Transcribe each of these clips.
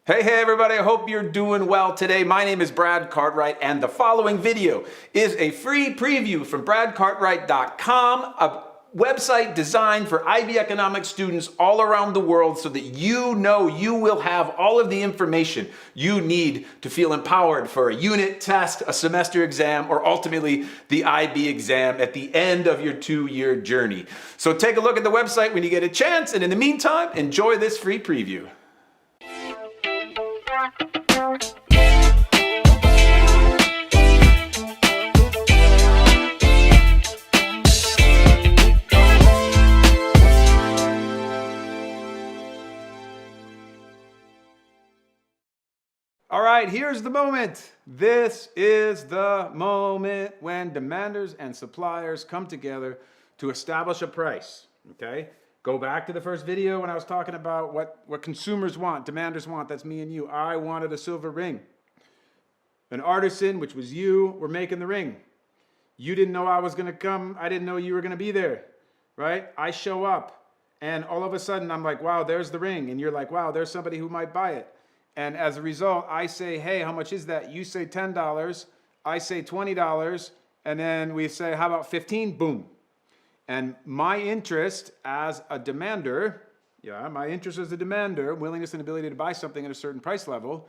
Hey everybody, I hope you're doing well today. My name is Brad Cartwright and the following video is a free preview from bradcartwright.com, a website designed for IB economics students all around the world so that you know you will have all of the information you need to feel empowered for a unit test, a semester exam, or ultimately the IB exam at the end of your 2-year journey. So take a look at the website when you get a chance, and in the meantime, enjoy this free preview. All right, here's the moment. This is the moment when demanders and suppliers come together to establish a price, okay? Go back to the first video when I was talking about what consumers want, demanders want, that's me and you. I wanted a silver ring. An artisan, which was you, were making the ring. You didn't know I was gonna come, I didn't know you were gonna be there, right? I show up, and all of a sudden I'm like, wow, there's the ring, and you're like, wow, there's somebody who might buy it. And as a result, I say, hey, how much is that? You say $10, I say $20, and then we say, how about 15? Boom. And my interest as a demander, willingness and ability to buy something at a certain price level,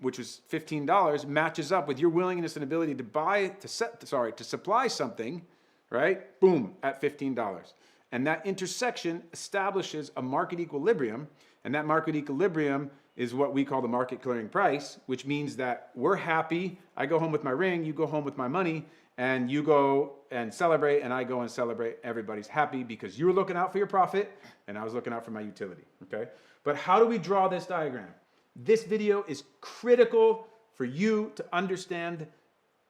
which is $15, matches up with your willingness and ability to supply something, right? Boom, at $15. And that intersection establishes a market equilibrium, and that market equilibrium is what we call the market clearing price, which means that we're happy. I go home with my ring, you go home with my money, and you go and celebrate, and I go and celebrate. Everybody's happy because you were looking out for your profit, and I was looking out for my utility, okay? But how do we draw this diagram? This video is critical for you to understand.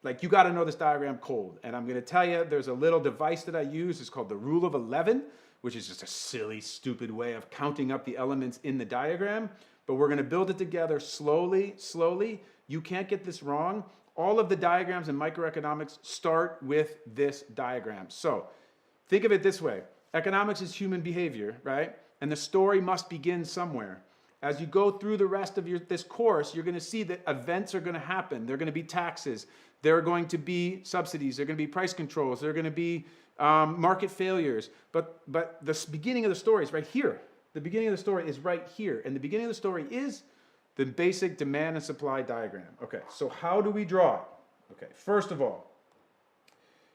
Like, you got to know this diagram cold. And I'm going to tell you, there's a little device that I use. It's called the rule of 11, which is just a silly, stupid way of counting up the elements in the diagram. But we're going to build it together slowly, slowly. You can't get this wrong. All of the diagrams in microeconomics start with this diagram. So think of it this way. Economics is human behavior, right? And the story must begin somewhere. As you go through the rest of this course, you're going to see that events are going to happen. There are going to be taxes. There are going to be subsidies. There are going to be price controls. There are going to be market failures. But the beginning of the story is right here. The beginning of the story is right here. And the beginning of the story is the basic demand and supply diagram. Okay, so how do we draw it? Okay, first of all,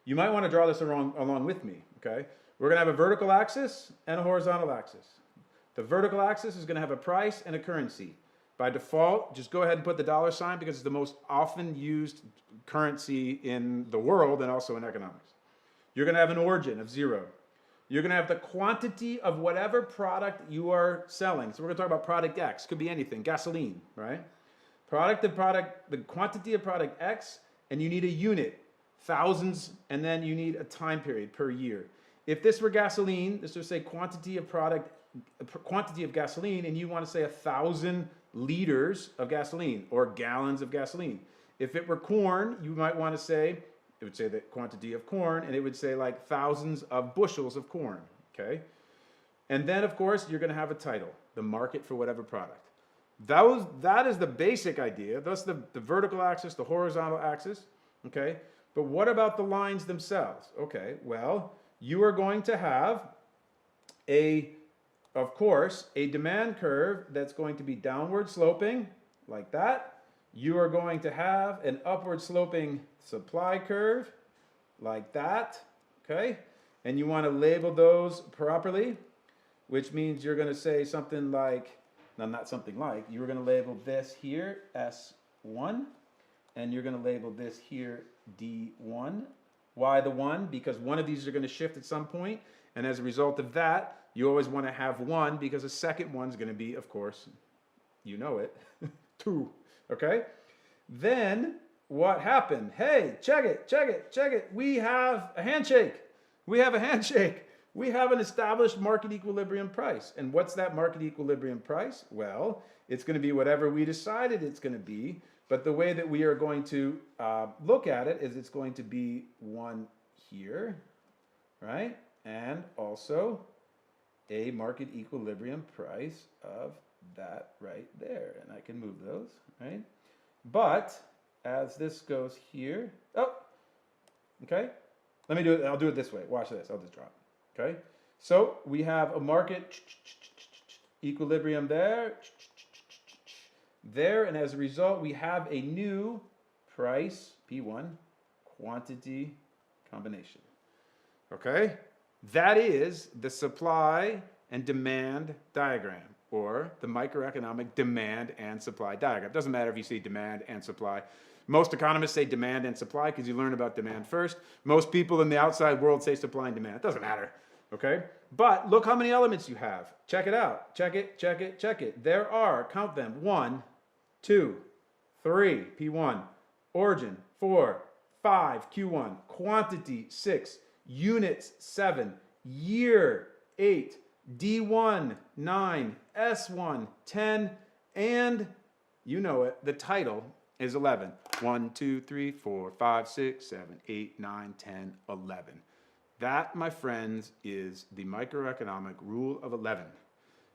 you might want to draw this along with me, okay? We're going to have a vertical axis and a horizontal axis. The vertical axis is going to have a price and a currency. By default, just go ahead and put the dollar sign because it's the most often used currency in the world and also in economics. You're going to have an origin of 0. You're going to have the quantity of whatever product you are selling. So we're going to talk about product X. Could be anything. Gasoline, right? The quantity of product X, and you need a unit, thousands, and then you need a time period per year. If this were gasoline, this would say quantity of gasoline, and you want to say 1,000 liters of gasoline or gallons of gasoline. If it were corn, you might want to say, it would say the quantity of corn, and it would say like thousands of bushels of corn, okay? And then, of course, you're going to have a title, the market for whatever product. That is the basic idea. That's the vertical axis, the horizontal axis, okay? But what about the lines themselves? Okay, well, you are going to have of course, a demand curve that's going to be downward sloping, like that. You are going to have an upward sloping supply curve, like that, okay? And you want to label those properly, which means you're going to say something like, no, not something like, you're going to label this here S1, and you're going to label this here D1. Why the 1? Because one of these are going to shift at some point, and as a result of that, you always want to have 1 because the second one's going to be, of course, you know it, 2, okay? Then what happened? Hey, check it. We have a handshake. We have an established market equilibrium price. And what's that market equilibrium price? Well, it's going to be whatever we decided it's going to be. But the way that we are going to look at it is it's going to be 1 here, right? And also a market equilibrium price of that right there. And I can move those, right? But as this goes here, oh, okay. Let me do it. I'll do it this way. Watch this. I'll just drop. Okay. So we have a market equilibrium there, there, and as a result, we have a new price P1 quantity combination. Okay. That is the supply and demand diagram, or the microeconomic demand and supply diagram. It doesn't matter if you say demand and supply. Most economists say demand and supply because you learn about demand first. Most people in the outside world say supply and demand. It doesn't matter, okay? But look how many elements you have. Check it out. Check it, check it, check it. There are, count them, 1, 2, 3, P1, origin, 4, 5, Q1, quantity, 6, units, 7, year, 8, D1, 9, S1, 10, and you know it, the title is 11. 1, 2, 3, 4, 5, 6, 7, 8, 9, 10, 11. That, my friends, is the microeconomic rule of 11.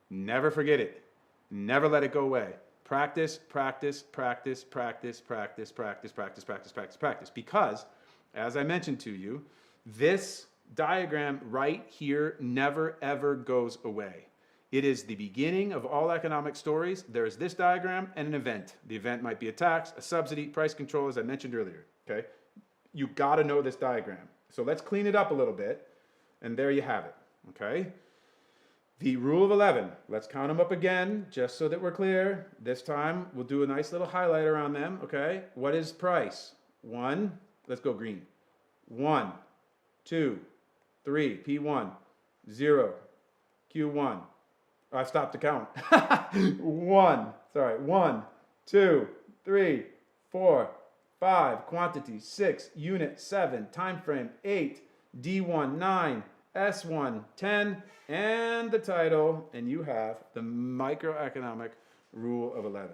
Never forget it. Never let it go away. Practice, practice, practice, practice, practice, practice, practice, practice, practice, practice. Because, as I mentioned to you, this diagram right here never ever goes away. It is the beginning of all economic stories. There is this diagram and an event. The event might be a tax, a subsidy, price control, as I mentioned earlier, okay? You gotta know this diagram. So let's clean it up a little bit, and there you have it, okay? The rule of 11, let's count them up again, just so that we're clear. This time, we'll do a nice little highlighter on them, okay? What is price? 1, let's go green. 1, 2, 3, P1, 0, Q1. I stopped to count. 1, 2, 3, 4, 5, quantity, 6, unit, 7, time frame, 8, D1, 9, S1, 10, and the title, and you have the microeconomic rule of 11.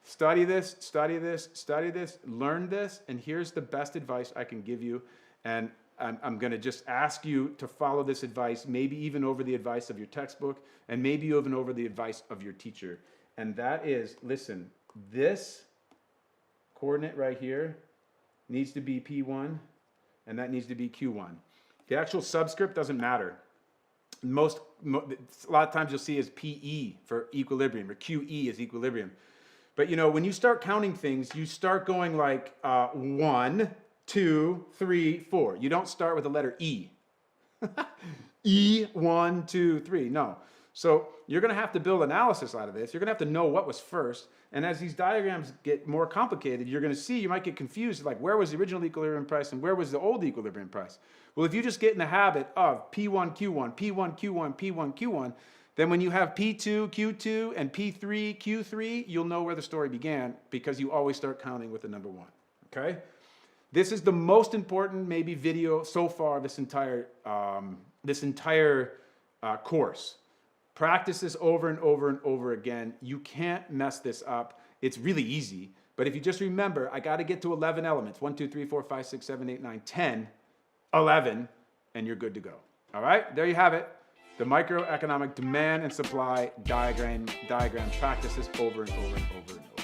Study this, study this, study this, learn this, and here's the best advice I can give you, and I'm going to just ask you to follow this advice, maybe even over the advice of your textbook, and maybe even over the advice of your teacher. And that is, listen, this coordinate right here needs to be P1, and that needs to be Q1. The actual subscript doesn't matter. A lot of times you'll see as PE for equilibrium, or QE is equilibrium. But you know, when you start counting things, you start going like 1, 2, 3, 4. You don't start with the letter E. E, 1, 2, 3. No. So you're going to have to build analysis out of this. You're going to have to know what was first. And as these diagrams get more complicated, you're going to see, you might get confused, like where was the original equilibrium price and where was the old equilibrium price? Well, if you just get in the habit of P1, Q1, P1, Q1, P1, Q1, then when you have P2, Q2, and P3, Q3, you'll know where the story began because you always start counting with the number 1. Okay? This is the most important maybe video so far this entire course. Practice this over and over and over again. You can't mess this up. It's really easy. But if you just remember, I got to get to 11 elements. 1, 2, 3, 4, 5, 6, 7, 8, 9, 10, 11, and you're good to go. All right? There you have it. The microeconomic demand and supply diagram. Practice this over and over and over and over.